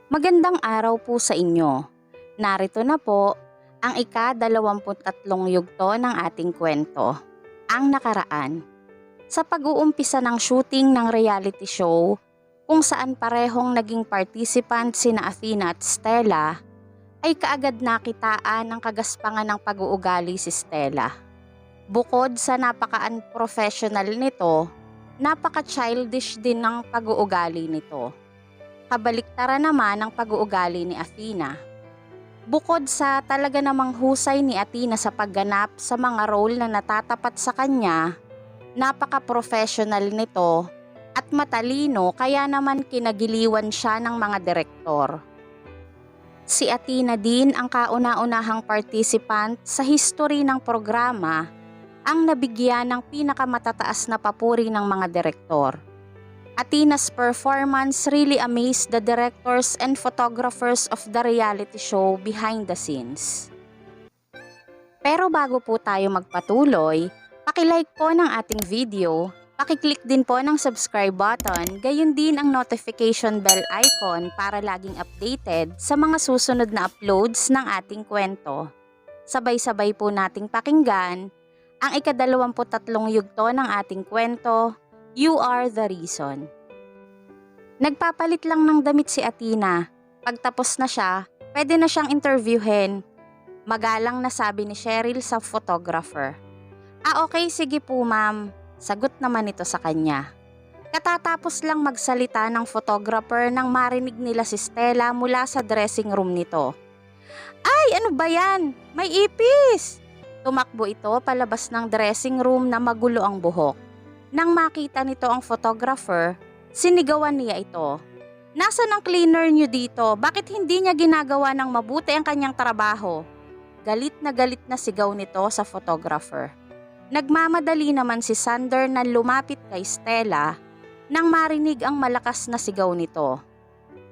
Magandang araw po sa inyo. Narito na po ang ika-23 yugto ng ating kwento, ang nakaraan. Sa pag-uumpisa ng shooting ng reality show, kung saan parehong naging participant sina Athena at Stella, ay kaagad nakitaan ng kagaspangan ng pag-uugali si Stella. Bukod sa napaka-unprofessional nito, napaka-childish din ng pag-uugali nito. Kabaliktaran naman ang pag-uugali ni Athena. Bukod sa talaga namang husay ni Athena sa pagganap sa mga role na natatapat sa kanya, napaka-professional nito at matalino kaya naman kinagiliwan siya ng mga direktor. Si Athena din ang kauna-unahang participant sa history ng programa ang nabigyan ng pinakamatataas na papuri ng mga direktor. Athena's performance really amazed the directors and photographers of the reality show behind the scenes. Pero bago po tayo magpatuloy, paki-like po ng ating video, paki-click din po ng subscribe button, gayon din ang notification bell icon para laging updated sa mga susunod na uploads ng ating kwento. Sabay-sabay po nating pakinggan ang ika-23 yugto ng ating kwento, You Are the Reason. Nagpapalit lang ng damit si Athena. Pagtapos na siya, pwede na siyang interviewin. Magalang na sabi ni Cheryl sa photographer. Okay, sige po ma'am. Sagot naman ito sa kanya. Katatapos lang magsalita ng photographer nang marinig nila si Stella mula sa dressing room nito. Ay, ano ba yan? May ipis! Tumakbo ito palabas ng dressing room na magulo ang buhok. Nang makita nito ang photographer, sinigawan niya ito. Nasaan ang cleaner niyo dito? Bakit hindi niya ginagawa ng mabuti ang kanyang trabaho? Galit na sigaw nito sa photographer. Nagmamadali naman si Sander na lumapit kay Stella nang marinig ang malakas na sigaw nito.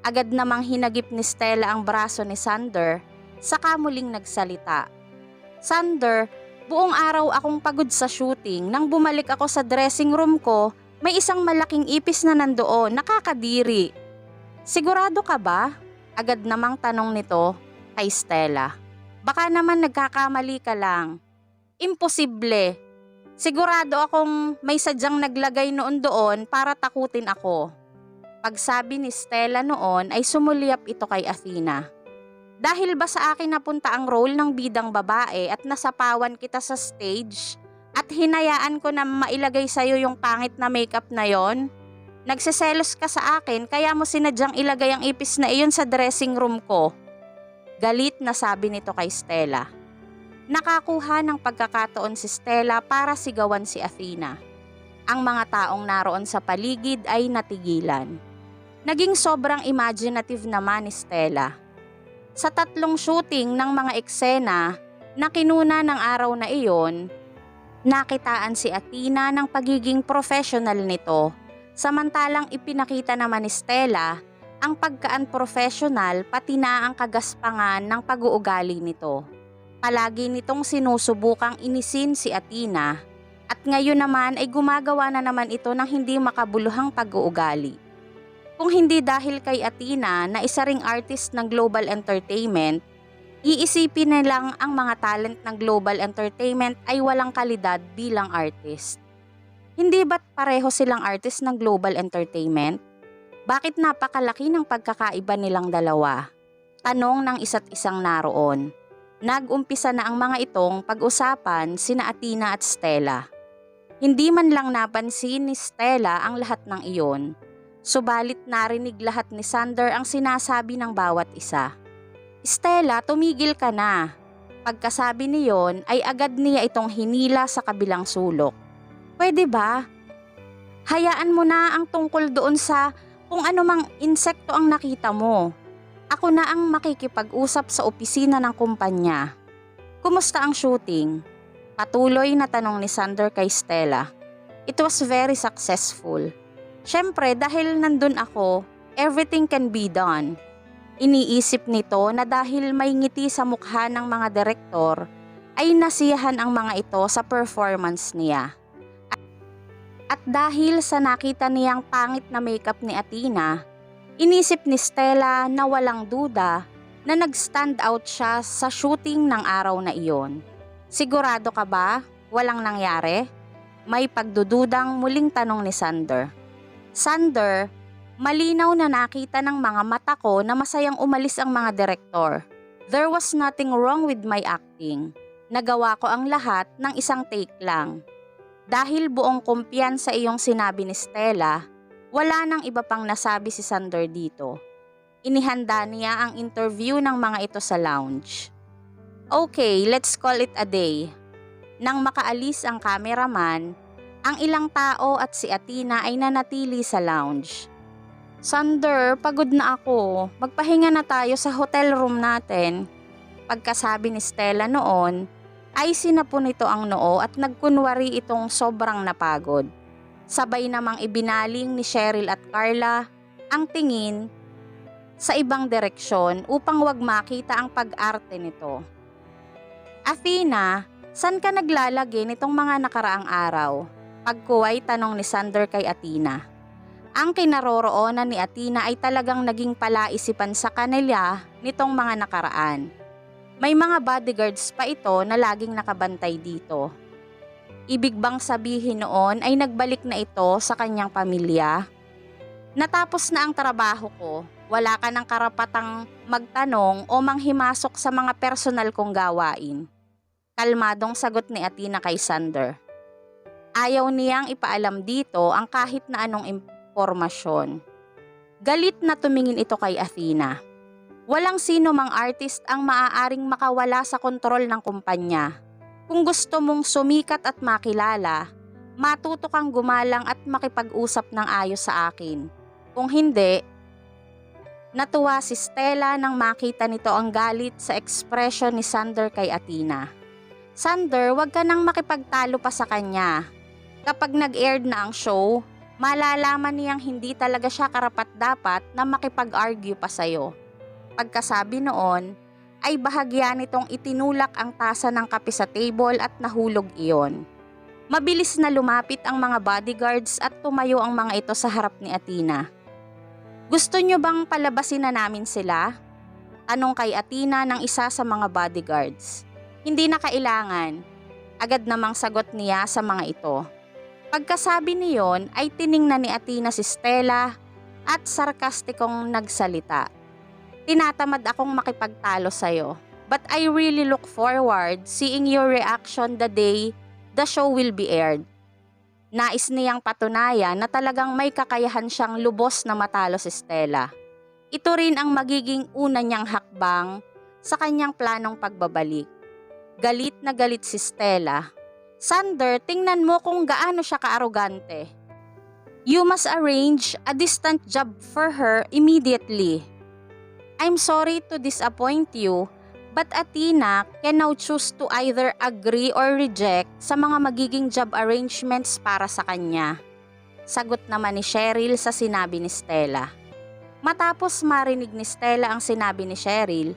Agad namang hinagip ni Stella ang braso ni Sander, saka muling nagsalita. Sander, buong araw akong pagod sa shooting. Nang bumalik ako sa dressing room ko, may isang malaking ipis na nandoon, nakakadiri. Sigurado ka ba? Agad namang tanong nito kay Stella. Baka naman nagkakamali ka lang. Imposible. Sigurado akong may sadyang naglagay noon doon para takutin ako. Pagsabi ni Stella noon ay sumulyap ito kay Athena. Dahil ba sa akin napunta ang role ng bidang babae at nasapawan kita sa stage at hinayaan ko na mailagay sa'yo yung pangit na makeup na yon? Nagsiselos ka sa akin kaya mo sinadyang ilagay ang ipis na iyon sa dressing room ko. Galit na sabi nito kay Stella. Nakakuha ng pagkakataon si Stella para sigawan si Athena. Ang mga taong naroon sa paligid ay natigilan. Naging sobrang imaginative naman ni Stella. Sa 3 shooting ng mga eksena na kinuna ng araw na iyon, nakitaan si Athena ng pagiging professional nito, samantalang ipinakita naman ni Stella ang pagka-unprofessional pati na ang kagaspangan ng pag-uugali nito. Palagi nitong sinusubukang inisin si Athena at ngayon naman ay gumagawa na naman ito ng hindi makabuluhang pag-uugali. Kung hindi dahil kay Athena na isa ring artist ng Global Entertainment, iisipin na lang ang mga talent ng Global Entertainment ay walang kalidad bilang artist. Hindi ba't pareho silang artist ng Global Entertainment? Bakit napakalaki ng pagkakaiba nilang dalawa? Tanong ng isa't isang naroon. Nag-umpisa na ang mga itong pag-usapan sina Athena at Stella. Hindi man lang napansin ni Stella ang lahat ng iyon. Subalit narinig lahat ni Sander ang sinasabi ng bawat isa. Stella, tumigil ka na. Pagkasabi niyon ay agad niya itong hinila sa kabilang sulok. Pwede ba? Hayaan mo na ang tungkol doon sa kung anumang insekto ang nakita mo. Ako na ang makikipag-usap sa opisina ng kumpanya. Kumusta ang shooting? Patuloy na tanong ni Sander kay Stella. It was very successful. Siyempre dahil nandun ako, everything can be done. Iniisip nito na dahil may ngiti sa mukha ng mga direktor, ay nasiyahan ang mga ito sa performance niya. At dahil sa nakita niyang pangit na makeup ni Athena, Inisip ni Stella na walang duda na nag-stand out siya sa shooting ng araw na iyon. Sigurado ka ba? Walang nangyari? May pagdududang muling tanong ni Sander. Sander, malinaw na nakita ng mga mata ko na masayang umalis ang mga direktor. There was nothing wrong with my acting. Nagawa ko ang lahat ng isang take lang. Dahil buong kumpiyansa iyong sinabi ni Stella, wala nang iba pang nasabi si Sander dito. Inihanda niya ang interview ng mga ito sa lounge. Okay, let's call it a day. Nang makaalis ang cameraman, ang ilang tao at si Athena ay nanatili sa lounge. Sander, pagod na ako. Magpahinga na tayo sa hotel room natin. Pagkasabi ni Stella noon, ay sinapon nito ang noo at nagkunwari itong sobrang napagod. Sabay namang ibinaling ni Cheryl at Carla ang tingin sa ibang direksyon upang wag makita ang pag-arte nito. Athena, saan ka naglalagi nitong mga nakaraang araw? Pagkuway tanong ni Sander kay Athena. Ang kinaroroonan ni Athena ay talagang naging palaisipan sa kanila nitong mga nakaraan. May mga bodyguards pa ito na laging nakabantay dito. Ibig bang sabihin noon ay nagbalik na ito sa kanyang pamilya? Natapos na ang trabaho ko, wala ka ng karapatang magtanong o manghimasok sa mga personal kong gawain. Kalmadong sagot ni Athena kay Sander. Ayaw niyang ipaalam dito ang kahit na anong impormasyon. Galit na tumingin ito kay Athena. Walang sino mang artist ang maaaring makawala sa kontrol ng kumpanya. Kung gusto mong sumikat at makilala, matuto kang gumalang at makipag-usap ng ayos sa akin. Kung hindi, natuwa si Stella nang makita nito ang galit sa ekspresyon ni Sander kay Athena. Sander, wag ka nang makipagtalo pa sa kanya. Kapag nag-aired na ang show, malalaman niyang hindi talaga siya karapat-dapat na makipag-argue pa sa'yo. Pagkasabi noon, ay bahagya nitong itinulak ang tasa ng kape sa table at nahulog iyon. Mabilis na lumapit ang mga bodyguards at tumayo ang mga ito sa harap ni Athena. Gusto niyo bang palabasin na namin sila? Tanong kay Athena ng isa sa mga bodyguards. Hindi na kailangan. Agad namang sagot niya sa mga ito. Pagkasabi niyon ay tiningnan ni Athena si Stella at sarkastikong nagsalita. Tinatamad akong makipagtalo sa'yo, but I really look forward seeing your reaction the day the show will be aired. Nais niyang patunayan na talagang may kakayahan siyang lubos na matalo si Stella. Ito rin ang magiging una niyang hakbang sa kanyang planong pagbabalik. Galit na galit si Stella. Sander, tingnan mo kung gaano siya kaarogante. You must arrange a distant job for her immediately. I'm sorry to disappoint you, but Athena can now choose to either agree or reject sa mga magiging job arrangements para sa kanya. Sagot naman ni Cheryl sa sinabi ni Stella. Matapos marinig ni Stella ang sinabi ni Cheryl,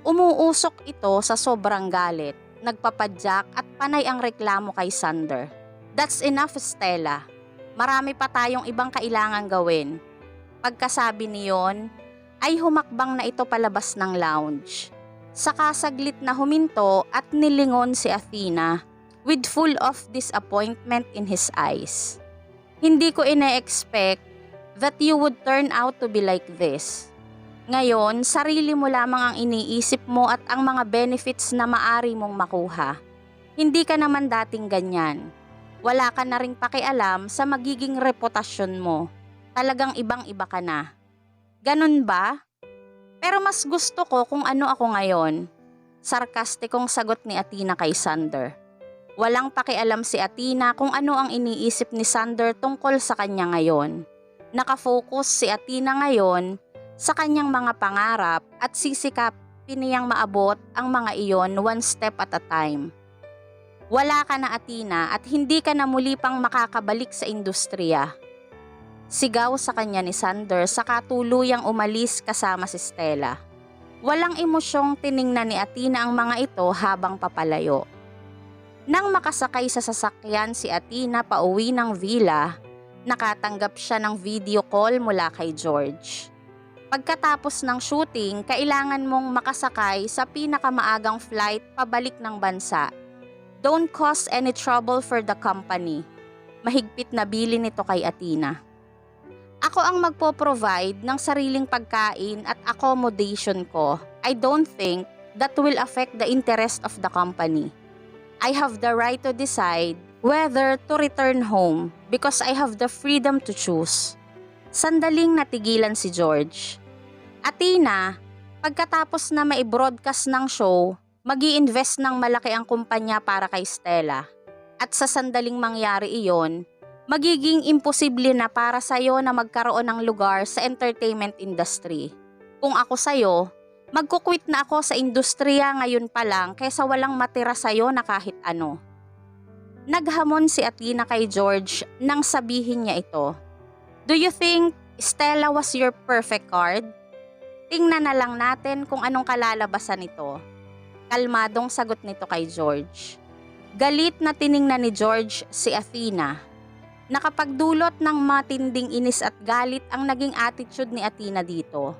umuusok ito sa sobrang galit, nagpapadyak at panay ang reklamo kay Sander. That's enough, Stella. Marami pa tayong ibang kailangan gawin. Pagkasabi niyon, ay humakbang na ito palabas ng lounge. Saka saglit na huminto at nilingon si Athena with full of disappointment in his eyes. Hindi ko ine-expect that you would turn out to be like this. Ngayon, sarili mo lamang ang iniisip mo at ang mga benefits na maari mong makuha. Hindi ka naman dating ganyan. Wala ka na ring pakialam sa magiging reputasyon mo. Talagang ibang-iba ka na. Ganun ba? Pero mas gusto ko kung ano ako ngayon. Sarkastikong sagot ni Athena kay Sander. Walang pakialam si Athena kung ano ang iniisip ni Sander tungkol sa kanya ngayon. Nakafocus si Athena ngayon sa kanyang mga pangarap at sisikapin niyang maabot ang mga iyon one step at a time. Wala ka na, Athena, at hindi ka na muli pang makakabalik sa industriya. Sigaw sa kanya ni Sander saka tuluyang umalis kasama si Stella. Walang emosyong tiningnan ni Athena ang mga ito habang papalayo. Nang makasakay sa sasakyan si Athena pauwi ng villa, nakatanggap siya ng video call mula kay George. Pagkatapos ng shooting, kailangan mong makasakay sa pinakamaagang flight pabalik ng bansa. Don't cause any trouble for the company. Mahigpit na bilin nito kay Athena. Ako ang magpo-provide ng sariling pagkain at accommodation ko. I don't think that will affect the interest of the company. I have the right to decide whether to return home because I have the freedom to choose. Sandaling natigilan si George. Athena, pagkatapos na mai-broadcast ng show, mag-i-invest ng malaki ang kumpanya para kay Stella. At sa sandaling mangyari iyon, magiging imposible na para sa'yo na magkaroon ng lugar sa entertainment industry. Kung ako sa'yo, magkukwit na ako sa industriya ngayon pa lang kaysa walang matira sa'yo na kahit ano. Naghamon si Athena kay George nang sabihin niya ito. Do you think Stella was your perfect card? Tingnan na lang natin kung anong kalalabasan nito. Kalmadong sagot nito kay George. Galit na tiningnan ni George si Athena. Nakapagdulot ng matinding inis at galit ang naging attitude ni Athena dito.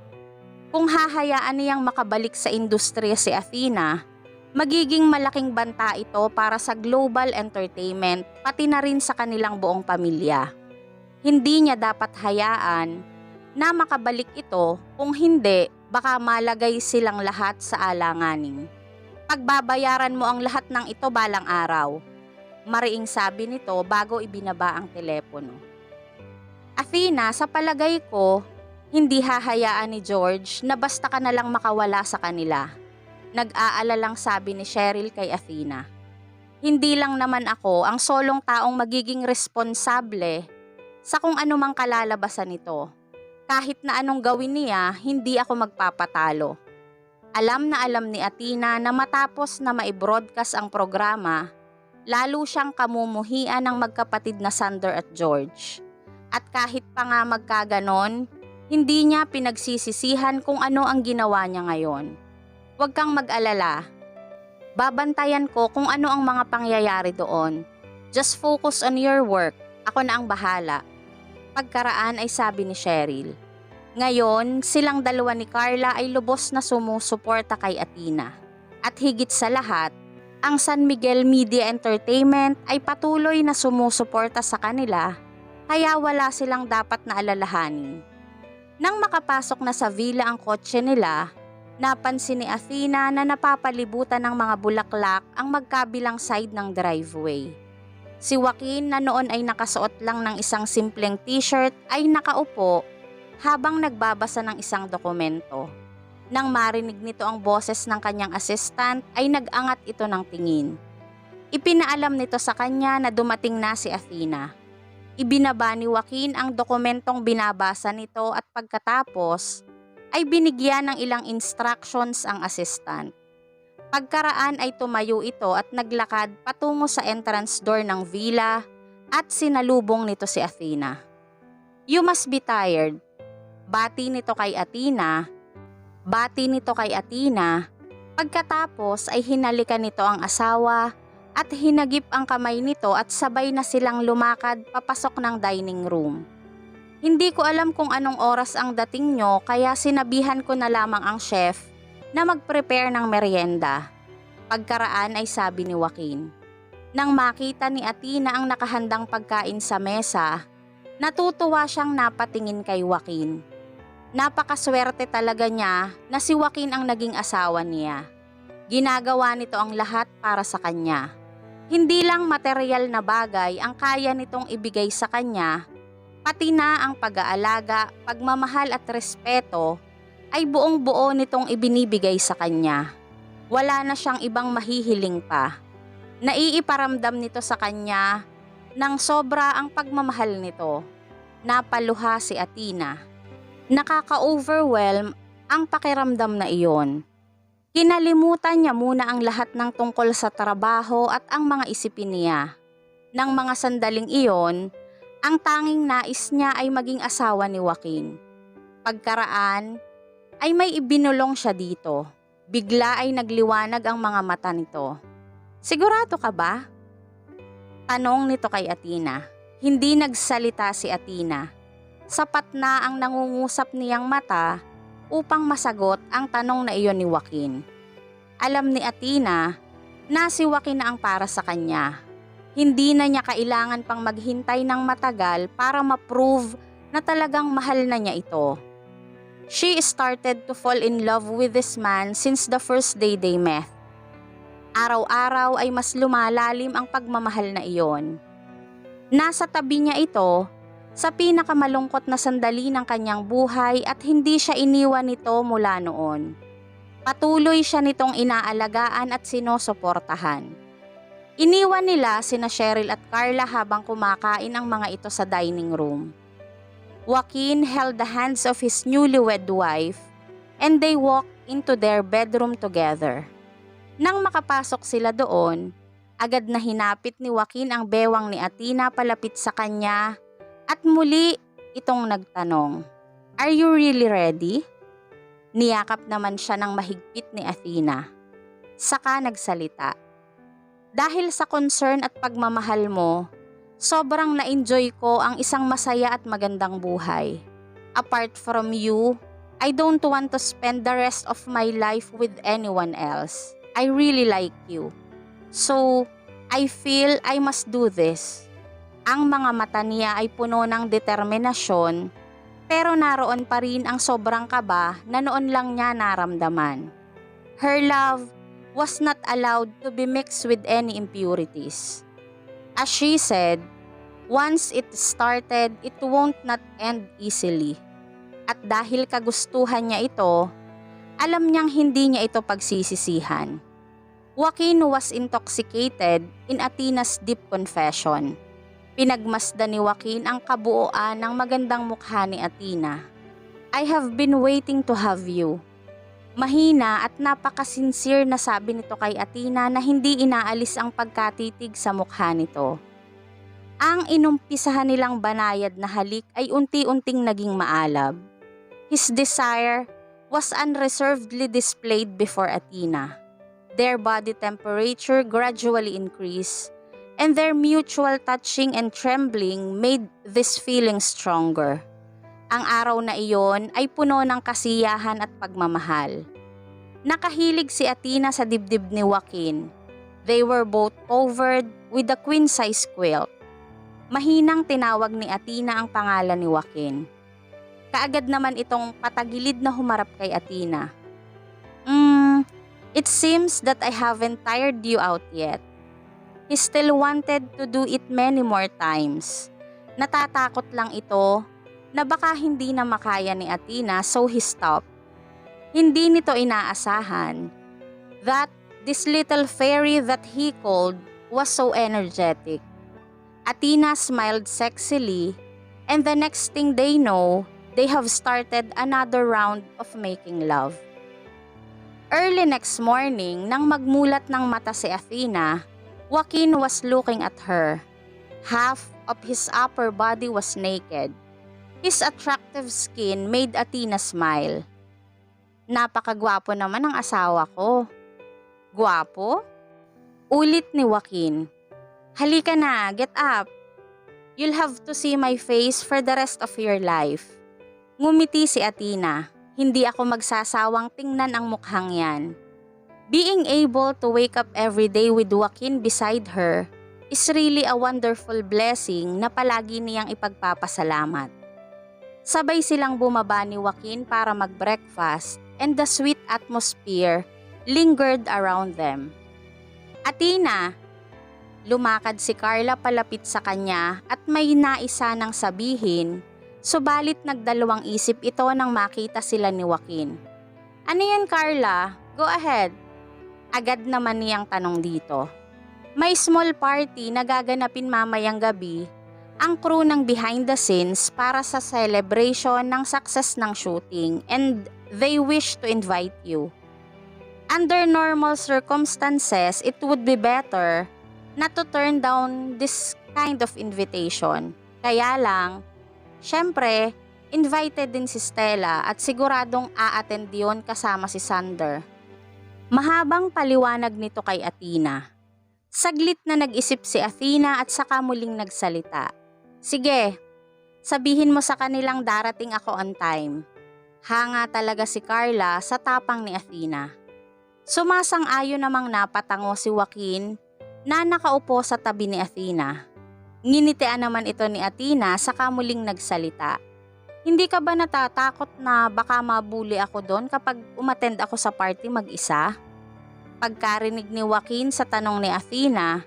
Kung hahayaan niyang makabalik sa industriya si Athena, magiging malaking banta ito para sa global entertainment pati na rin sa kanilang buong pamilya. Hindi niya dapat hayaan na makabalik ito, kung hindi baka malagay silang lahat sa alanganin. Pagbabayaran mo ang lahat ng ito balang araw. Mariing sabi nito bago ibinaba ang telepono. Athena, sa palagay ko, hindi hahayaan ni George na basta ka na lang makawala sa kanila. Nag-aalalang sabi ni Cheryl kay Athena. Hindi lang naman ako ang solong taong magiging responsable sa kung anumang kalalabasan nito. Kahit na anong gawin niya, hindi ako magpapatalo. Alam na alam ni Athena na matapos na mai-broadcast ang programa, lalo siyang kamumuhian ng magkapatid na Sander at George. At kahit pa nga magkaganon, hindi niya pinagsisisihan kung ano ang ginawa niya ngayon. Huwag kang mag-alala. Babantayan ko kung ano ang mga pangyayari doon. Just focus on your work. Ako na ang bahala. Pagkaraan ay sabi ni Cheryl. Ngayon, silang dalawa ni Carla ay lubos na sumusuporta kay Athena. At higit sa lahat, ang San Miguel Media Entertainment ay patuloy na sumusuporta sa kanila, kaya wala silang dapat na alalahanin. Nang makapasok na sa villa ang kotse nila, napansin ni Athena na napapalibutan ng mga bulaklak ang magkabilang side ng driveway. Si Joaquin na noon ay nakasuot lang ng isang simpleng t-shirt ay nakaupo habang nagbabasa ng isang dokumento. Nang marinig nito ang boses ng kanyang assistant ay nag-angat ito ng tingin. Ipinaalam nito sa kanya na dumating na si Athena. Ibinaba ni Joaquin ang dokumentong binabasa nito at pagkatapos ay binigyan ng ilang instructions ang assistant. Pagkaraan ay tumayo ito at naglakad patungo sa entrance door ng villa at sinalubong nito si Athena. You must be tired. Bati nito kay Athena. Pagkatapos ay hinalikan nito ang asawa at hinagip ang kamay nito at sabay na silang lumakad papasok ng dining room. Hindi ko alam kung anong oras ang dating nyo kaya sinabihan ko na lamang ang chef na mag-prepare ng merienda. Pagkaraan ay sabi ni Joaquin. Nang makita ni Athena ang nakahandang pagkain sa mesa, natutuwa siyang napatingin kay Joaquin. Napakaswerte talaga niya na si Joaquin ang naging asawa niya. Ginagawa nito ang lahat para sa kanya. Hindi lang material na bagay ang kaya nitong ibigay sa kanya, pati na ang pag-aalaga, pagmamahal at respeto ay buong-buo nitong ibinibigay sa kanya. Wala na siyang ibang mahihiling pa. Naiiparamdam nito sa kanya ng sobra ang pagmamahal nito. Napaluha si Athena. Nakaka-overwhelm ang pakiramdam na iyon. Kinalimutan niya muna ang lahat ng tungkol sa trabaho at ang mga isipin niya. Nang mga sandaling iyon, ang tanging nais niya ay maging asawa ni Joaquin. Pagkaraan ay may ibinulong siya dito. Bigla ay nagliwanag ang mga mata nito. Sigurado ka ba? Tanong nito kay Athena. Hindi nagsalita si Athena. Sapat na ang nangungusap niyang mata upang masagot ang tanong na iyon ni Joaquin. Alam ni Athena na si Joaquin na ang para sa kanya. Hindi na niya kailangan pang maghintay ng matagal para ma-prove na talagang mahal na niya ito. She started to fall in love with this man since the first day they met. Araw-araw ay mas lumalalim ang pagmamahal na iyon. Nasa tabi niya ito sa pinakamalungkot na sandali ng kanyang buhay at hindi siya iniwan nito mula noon. Patuloy siya nitong inaalagaan at sinusuportahan. Iniwan nila sina Cheryl at Carla habang kumakain ang mga ito sa dining room. Joaquin held the hands of his newlywed wife and they walked into their bedroom together. Nang makapasok sila doon, agad na hinapit ni Joaquin ang bewang ni Athena palapit sa kanya at muli itong nagtanong, "Are you really ready?" Niyakap naman siya ng mahigpit ni Athena. Saka nagsalita, "Dahil sa concern at pagmamahal mo, sobrang na-enjoy ko ang isang masaya at magandang buhay. Apart from you, I don't want to spend the rest of my life with anyone else. I really like you. So, I feel I must do this." Ang mga mata niya ay puno ng determinasyon, pero naroon pa rin ang sobrang kaba na noon lang niya naramdaman. Her love was not allowed to be mixed with any impurities. As she said, once it started, it won't not end easily. At dahil kagustuhan niya ito, alam niyang hindi niya ito pagsisisihan. Joaquin was intoxicated in Athena's deep confession. Pinagmasdan ni Joaquin ang kabuuan ng magandang mukha ni Athena. "I have been waiting to have you." Mahina at napakasincere na sabi nito kay Athena na hindi inaalis ang pagkatitig sa mukha nito. Ang inumpisahan nilang banayad na halik ay unti-unting naging maalab. His desire was unreservedly displayed before Athena. Their body temperature gradually increased, and their mutual touching and trembling made this feeling stronger. Ang araw na iyon ay puno ng kasiyahan at pagmamahal. Nakahilig si Athena sa dibdib ni Joaquin. They were both covered with a queen-size quilt. Mahinang tinawag ni Athena ang pangalan ni Joaquin. Kaagad naman itong patagilid na humarap kay Athena. It seems that I haven't tired you out yet." He still wanted to do it many more times. Natatakot lang ito na baka hindi na makaya ni Athena, so he stopped. Hindi nito inaasahan that this little fairy that he called was so energetic. Athena smiled sexily, and the next thing they know, they have started another round of making love. Early next morning, nang magmulat ng mata si Athena, Joaquin was looking at her. Half of his upper body was naked. His attractive skin made Athena smile. "Napakagwapo naman ang asawa ko." "Gwapo?" Ulit ni Joaquin. "Halika na, get up. You'll have to see my face for the rest of your life." Ngumiti si Athena. "Hindi ako magsasawang tingnan ang mukhang yan." Being able to wake up every day with Joaquin beside her is really a wonderful blessing na palagi niyang ipagpapasalamat. Sabay silang bumaba ni Joaquin para mag-breakfast, and the sweet atmosphere lingered around them. "Athena!" Lumakad si Carla palapit sa kanya at may naisa nang sabihin, subalit nagdalawang isip ito nang makita sila ni Joaquin. "Ano yan, Carla? Go ahead." Agad naman niyang tanong dito. May small party na gaganapin mamayang gabi ang crew ng behind the scenes para sa celebration ng success ng shooting, and they wish to invite you. Under normal circumstances, it would be better not to turn down this kind of invitation. Kaya lang, syempre, invited din si Stella at siguradong a-attend yun kasama si Sander. Mahabang paliwanag nito kay Athena. Saglit na nag-isip si Athena at saka muling nagsalita. "Sige, sabihin mo sa kanilang darating ako on time. Hanga talaga si Carla sa tapang ni Athena. Sumasang-ayon namang napatango si Joaquin na nakaupo sa tabi ni Athena. Nginitian naman ito ni Athena saka muling nagsalita. Hindi ka ba natatakot na baka mabuli ako doon kapag umattend ako sa party mag-isa? Pagkarinig ni Joaquin sa tanong ni Athena,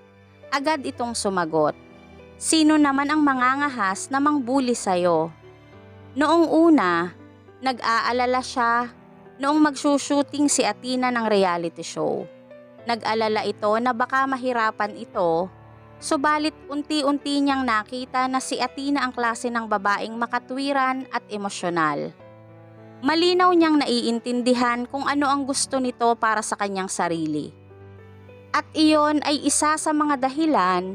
agad itong sumagot. Sino naman ang mangangahas na mangbuli sa'yo? Noong una, nag-aalala siya noong magsushooting si Athena ng reality show. Nag-alala ito na baka mahirapan ito, subalit unti-unti niyang nakita na si Athena ang klase ng babaeng makatwiran at emosyonal. Malinaw niyang naiintindihan kung ano ang gusto nito para sa kanyang sarili. At iyon ay isa sa mga dahilan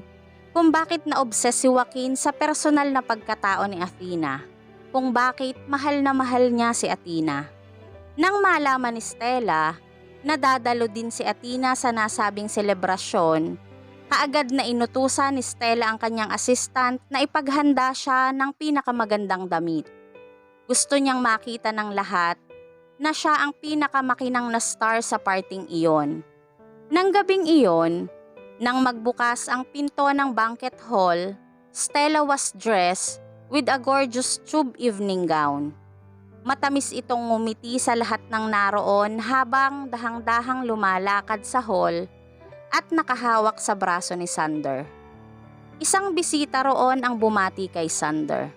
kung bakit na-obsess si Joaquin sa personal na pagkatao ni Athena, kung bakit mahal na mahal niya si Athena. Nang malaman ni Stella na dadalo din si Athena sa nasabing selebrasyon, kaagad na inutusan ni Stella ang kanyang assistant na ipaghanda siya ng pinakamagandang damit. Gusto niyang makita ng lahat na siya ang pinakamakinang na star sa parting iyon. Nang gabing iyon, nang magbukas ang pinto ng banquet hall, Stella was dressed with a gorgeous tube evening gown. Matamis itong ngumiti sa lahat ng naroon habang dahang-dahang lumalakad sa hall at nakahawak sa braso ni Sander. Isang bisita roon ang bumati kay Sander.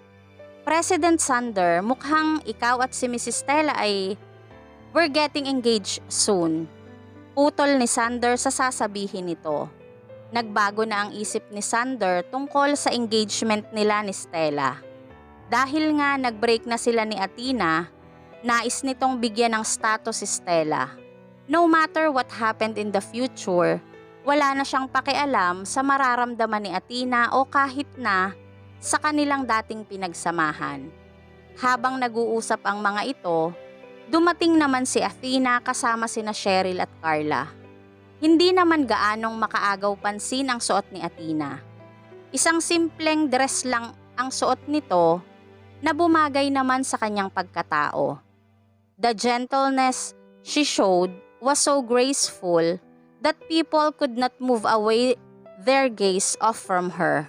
President Sander, mukhang ikaw at si Mrs. Stella ay we're getting engaged soon. Putol ni Sander sa sasabihin nito. Nagbago na ang isip ni Sander tungkol sa engagement nila ni Stella. Dahil nga nag-break na sila ni Athena, nais nitong bigyan ng status si Stella. No matter what happened in the future, wala na siyang pakialam sa mararamdaman ni Athena o kahit na sa kanilang dating pinagsamahan. Habang nag-uusap ang mga ito, dumating naman si Athena kasama sina Cheryl at Carla. Hindi naman gaanong makaagaw pansin ang suot ni Athena. Isang simpleng dress lang ang suot nito na bumagay naman sa kanyang pagkatao. The gentleness she showed was so graceful that people could not move away their gaze off from her.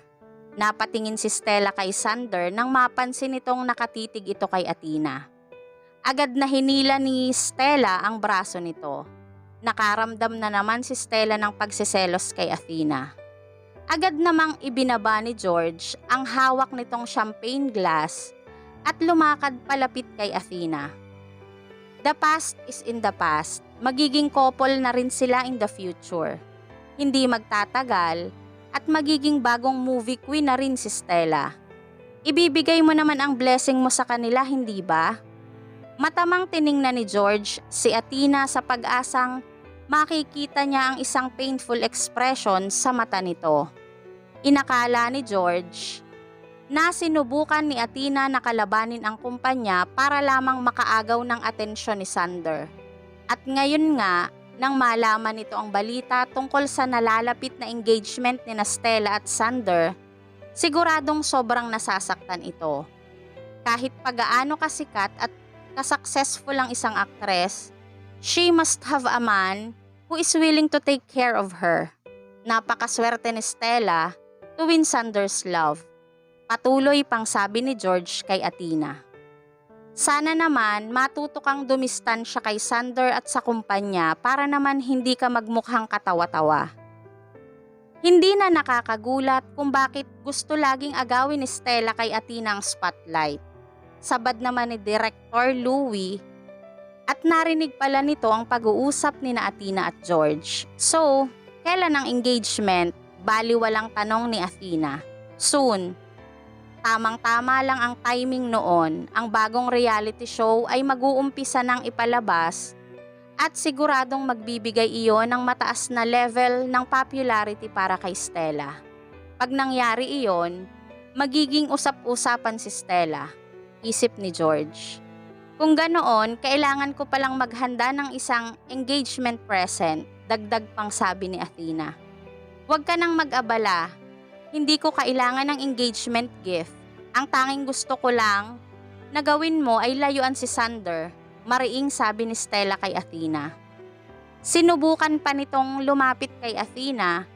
Napatingin si Stella kay Sander nang mapansin itong nakatitig ito kay Athena. Agad na hinila ni Stella ang braso nito. Nakaramdam na naman si Stella ng pagsiselos kay Athena. Agad namang ibinaba ni George ang hawak nitong champagne glass at lumakad palapit kay Athena. The past is in the past. Magiging couple na rin sila in the future. Hindi magtatagal at magiging bagong movie queen na rin si Stella. Ibibigay mo naman ang blessing mo sa kanila, hindi ba? Matamang tiningnan ni George si Athena sa pag-asang makikita niya ang isang painful expression sa mata nito. Inakala ni George na sinubukan ni Athena na kalabanin ang kumpanya para lamang makaagaw ng atensyon ni Sander. At ngayon nga, nang malaman nito ang balita tungkol sa nalalapit na engagement ni Stella at Sander, siguradong sobrang nasasaktan ito. Kahit pagaano kasikat at ka-successful ang isang aktres, she must have a man who is willing to take care of her. Napakaswerte ni Stella to win Sander's love. Patuloy pang sabi ni George kay Athena. Sana naman matuto kang dumistansya kay Sander at sa kumpanya para naman hindi ka magmukhang katawa-tawa. Hindi na nakakagulat kung bakit gusto laging agawin ni Stella kay Athena ang spotlight. Sabad naman ni Director Louie at narinig pala nito ang pag-uusap ni Athena at George. So, kailan ang engagement? Baliwalang tanong ni Athena. Soon. Tamang-tama lang ang timing noon. Ang bagong reality show ay mag-uumpisa ng ipalabas at siguradong magbibigay iyon ng mataas na level ng popularity para kay Stella. Pag nangyari iyon, magiging usap-usapan si Stella. Isip ni George. Kung ganoon, kailangan ko palang maghanda ng isang engagement present, dagdag pang sabi ni Athena. Huwag ka nang mag-abala, hindi ko kailangan ng engagement gift. Ang tanging gusto ko lang na gawin mo ay layuan si Sander, mariing sabi ni Stella kay Athena. Sinubukan pa nitong lumapit kay Athena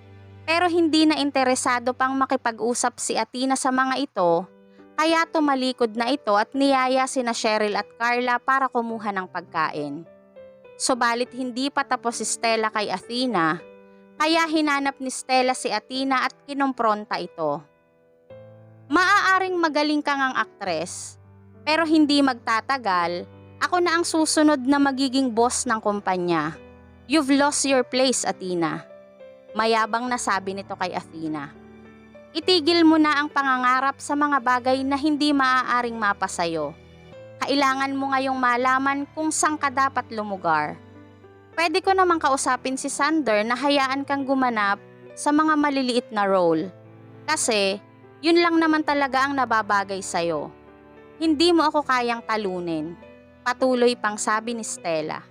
pero hindi na interesado pang makipag-usap si Athena sa mga ito kaya tumalikod na ito at niyaya sina Cheryl at Carla para kumuha ng pagkain. Subalit hindi pa tapos si Stella kay Athena kaya hinanap ni Stella si Athena at kinompronta ito. Maaaring magaling ka ngang aktres pero hindi magtatagal, ako na ang susunod na magiging boss ng kumpanya. You've lost your place, Athena. Mayabang na sabi nito kay Athena. Itigil mo na ang pangangarap sa mga bagay na hindi maaaring mapasayo. Kailangan mo ngayong malaman kung saan ka dapat lumugar. Pwede ko namang kausapin si Sander na hayaan kang gumanap sa mga maliliit na role. Kasi, yun lang naman talaga ang nababagay sa'yo. Hindi mo ako kayang talunin. Patuloy pang sabi ni Stella.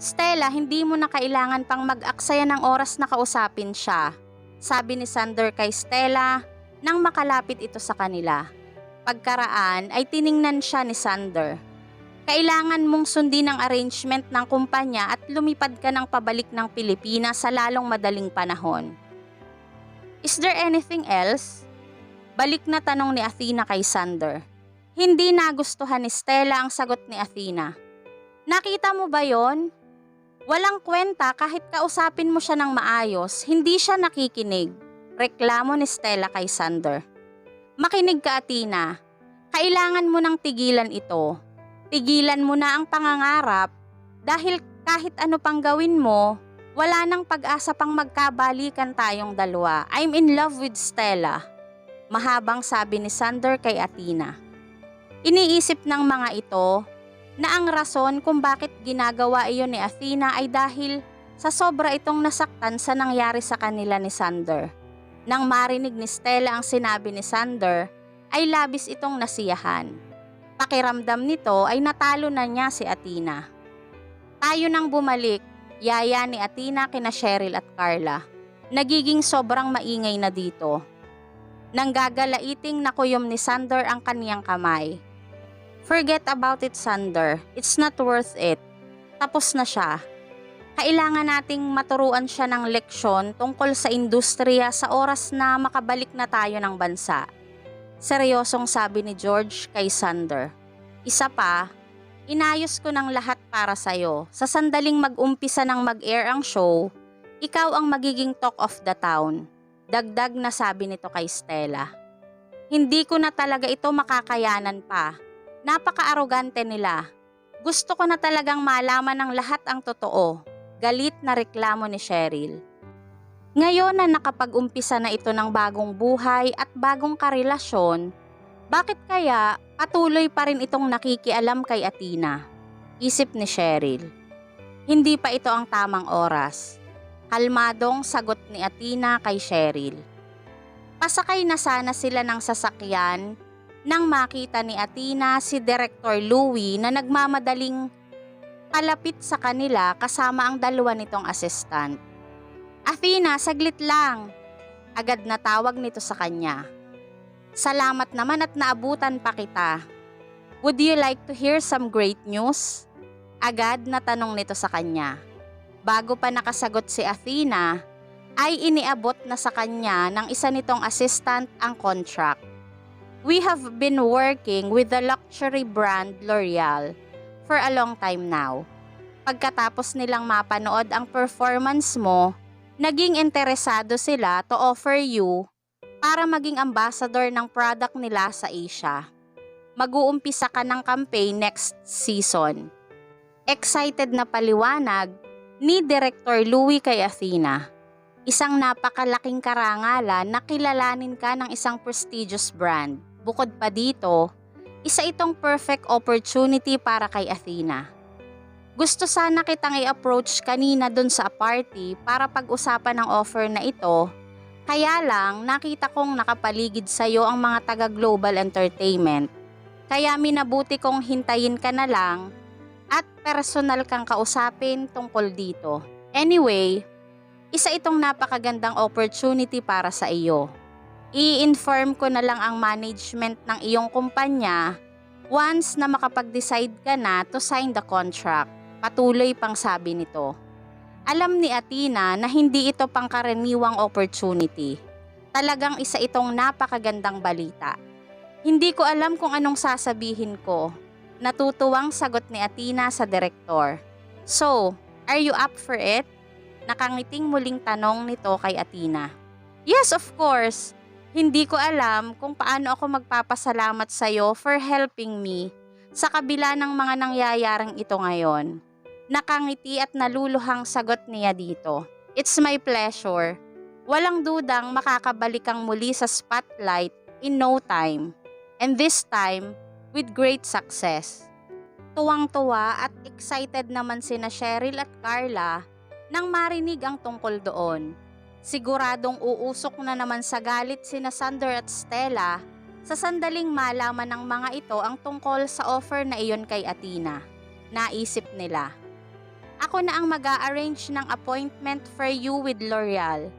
Stella, hindi mo na kailangan pang mag-aksaya ng oras na kausapin siya, sabi ni Sander kay Stella nang makalapit ito sa kanila. Pagkaraan ay tiningnan siya ni Sander. Kailangan mong sundin ang arrangement ng kumpanya at lumipad ka ng pabalik ng Pilipinas sa lalong madaling panahon. Is there anything else? Balik na tanong ni Athena kay Sander. Hindi nagustuhan ni Stella ang sagot ni Athena. Nakita mo ba yon? Walang kwenta kahit kausapin mo siya ng maayos, hindi siya nakikinig. Reklamo ni Stella kay Sander. Makinig ka, Athena. Kailangan mo nang tigilan ito. Tigilan mo na ang pangangarap dahil kahit ano pang gawin mo, wala nang pag-asa pang magkabalikan tayong dalawa. I'm in love with Stella. Mahabang sabi ni Sander kay Athena. Iniisip ng mga ito na ang rason kung bakit ginagawa iyon ni Athena ay dahil sa sobra itong nasaktan sa nangyari sa kanila ni Sander. Nang marinig ni Stella ang sinabi ni Sander, ay labis itong nasiyahan. Pakiramdam nito ay natalo na niya si Athena. Tayo nang bumalik, yaya ni Athena kina Cheryl at Carla. Nagiging sobrang maingay na dito. Nang gagalaiting nakuyom ni Sander ang kaniyang kamay. Forget about it, Sander. It's not worth it. Tapos na siya. Kailangan nating maturuan siya ng leksyon tungkol sa industriya sa oras na makabalik na tayo ng bansa. Seryosong sabi ni George kay Sander. Isa pa, inayos ko ng lahat para sa'yo. Sa sandaling mag-umpisa ng mag-air ang show, ikaw ang magiging talk of the town. Dagdag na sabi nito kay Stella. Hindi ko na talaga ito makakayanan pa. Napaka-arogante nila. Gusto ko na talagang malaman ng lahat ang totoo. Galit na reklamo ni Cheryl. Ngayon na nakapag-umpisa na ito ng bagong buhay at bagong karelasyon, bakit kaya patuloy pa rin itong nakikialam kay Athena? Isip ni Cheryl. Hindi pa ito ang tamang oras. Kalmadong sagot ni Athena kay Cheryl. Pasakay na sana sila ng sasakyan nang makita ni Athena si Director Louie na nagmamadaling palapit sa kanila kasama ang dalawa nitong assistant. Athena, saglit lang. Agad na tawag nito sa kanya. Salamat naman at naabutan pa kita. Would you like to hear some great news? Agad na tanong nito sa kanya. Bago pa nakasagot si Athena, ay iniabot na sa kanya ng isa nitong assistant ang contract. We have been working with the luxury brand L'Oreal for a long time now. Pagkatapos nilang mapanood ang performance mo, naging interesado sila to offer you para maging ambassador ng product nila sa Asia. Mag-uumpisa ka ng campaign next season. Excited na paliwanag ni Director Louie kay Athena. Isang napakalaking karangalan na kilalanin ka ng isang prestigious brand. Bukod pa dito, isa itong perfect opportunity para kay Athena. Gusto sana kitang i-approach kanina dun sa party para pag-usapan ang offer na ito, kaya lang nakita kong nakapaligid sa'yo ang mga taga-Global Entertainment. Kaya minabuti kong hintayin ka na lang at personal kang kausapin tungkol dito. Anyway, isa itong napakagandang opportunity para sa iyo. I-inform ko na lang ang management ng iyong kumpanya once na makapag-decide ka na to sign the contract. Patuloy pang sabi nito. Alam ni Athena na hindi ito pangkaraniwang opportunity. Talagang isa itong napakagandang balita. Hindi ko alam kung anong sasabihin ko. Natutuwang sagot ni Athena sa direktor. So, are you up for it? Nakangiting muling tanong nito kay Athena. Yes, of course. Hindi ko alam kung paano ako magpapasalamat sa iyo for helping me sa kabila ng mga nangyayaring ito ngayon. Nakangiti at naluluhang sagot niya dito. It's my pleasure. Walang dudang makakabalik kang muli sa spotlight in no time. And this time, with great success. Tuwang-tuwa at excited naman sina Cheryl at Carla nang marinig ang tungkol doon. Siguradong uusok na naman sa galit sina Sander at Stella sa sandaling malaman ng mga ito ang tungkol sa offer na iyon kay Athena. Naisip nila. Ako na ang mag-a-arrange ng appointment for you with L'Oreal.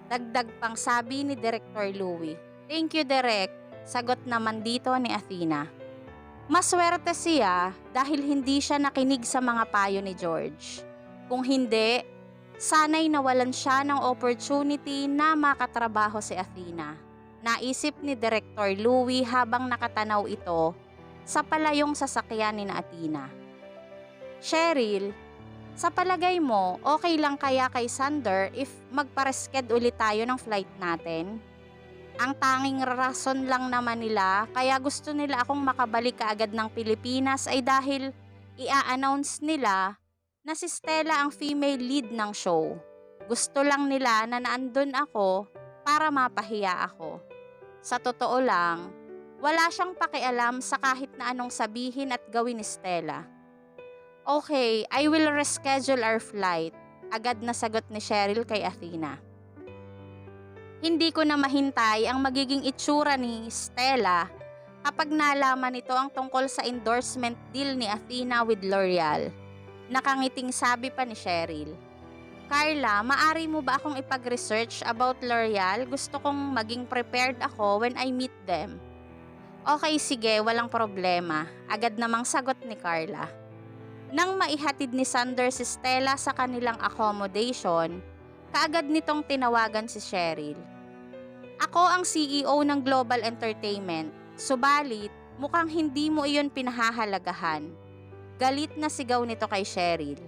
Dagdag pang sabi ni Director Louie. Thank you, Direk. Sagot naman dito ni Athena. Maswerte siya dahil hindi siya nakinig sa mga payo ni George. Kung hindi, sana'y nawalan siya ng opportunity na makatrabaho si Athena. Naisip ni Director Louie habang nakatanaw ito sa palayong sasakyan ni Athena. Cheryl, sa palagay mo, okay lang kaya kay Sander if magpa-resched ulit tayo ng flight natin? Ang tanging rason lang naman nila kaya gusto nila akong makabalik kaagad ng Pilipinas ay dahil i-a-announce nila na si Stella ang female lead ng show. Gusto lang nila na naandun ako para mapahiya ako. Sa totoo lang, wala siyang pakialam sa kahit na anong sabihin at gawin ni Stella. Okay, I will reschedule our flight. Agad na sagot ni Cheryl kay Athena. Hindi ko na mahintay ang magiging itsura ni Stella kapag nalaman nito ang tungkol sa endorsement deal ni Athena with L'Oreal. Nakangiting sabi pa ni Cheryl. Carla, maari mo ba akong ipag-research about L'Oreal? Gusto kong maging prepared ako when I meet them. Okay, sige, walang problema. Agad namang sagot ni Carla. Nang maihatid ni Sander si Stella sa kanilang accommodation, kaagad nitong tinawagan si Cheryl. Ako ang CEO ng Global Entertainment, subalit mukhang hindi mo iyon pinahahalagahan. Galit na sigaw nito kay Cheryl.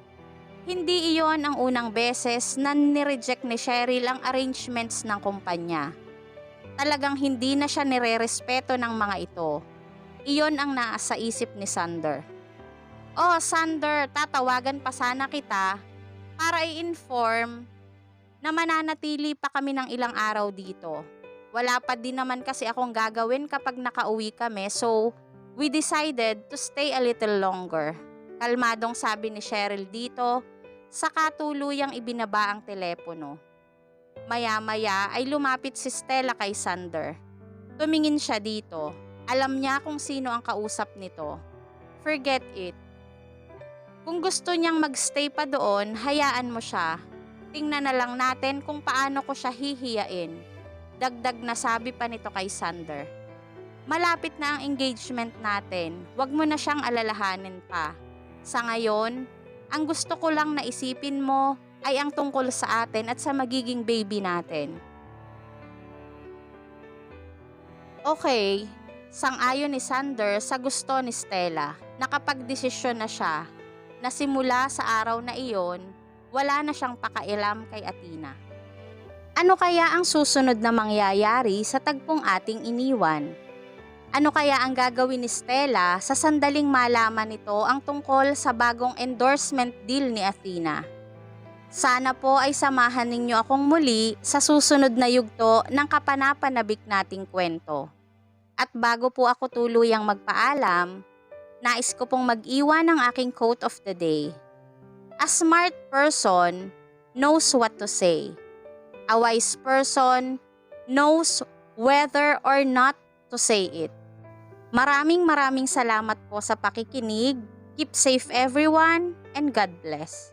Hindi iyon ang unang beses na nireject ni Cheryl ang arrangements ng kumpanya. Talagang hindi na siya nirerespeto ng mga ito. Iyon ang nasa isip ni Sander. Oh, Sander, tatawagan pa sana kita para i-inform na mananatili pa kami ng ilang araw dito. Wala pa din naman kasi akong gagawin kapag nakauwi kami, so we decided to stay a little longer. Kalmadong sabi ni Cheryl dito, saka tuluyang ibinaba ang telepono. Maya-maya ay lumapit si Stella kay Sander. Tumingin siya dito. Alam niya kung sino ang kausap nito. Forget it. Kung gusto niyang magstay pa doon, hayaan mo siya. Tingnan na lang natin kung paano ko siya hihiyain. Dagdag na sabi pa nito kay Sander. Malapit na ang engagement natin. Huwag mo na siyang alalahanin pa. Sa ngayon, ang gusto ko lang na isipin mo ay ang tungkol sa atin at sa magiging baby natin. Okay, sang-ayon ni Sander sa gusto ni Stella. Nakapagdesisyon na siya na simula sa araw na iyon, wala na siyang pakailam kay Athena. Ano kaya ang susunod na mangyayari sa tagpong ating iniwan? Ano kaya ang gagawin ni Stella sa sandaling malaman nito ang tungkol sa bagong endorsement deal ni Athena? Sana po ay samahan ninyo akong muli sa susunod na yugto ng kapanapanabik nating kwento. At bago po ako tuluyang magpaalam, nais ko pong mag-iwan ng aking quote of the day. A smart person knows what to say. A wise person knows whether or not to say it. Maraming salamat po sa pakikinig. Keep safe everyone and God bless.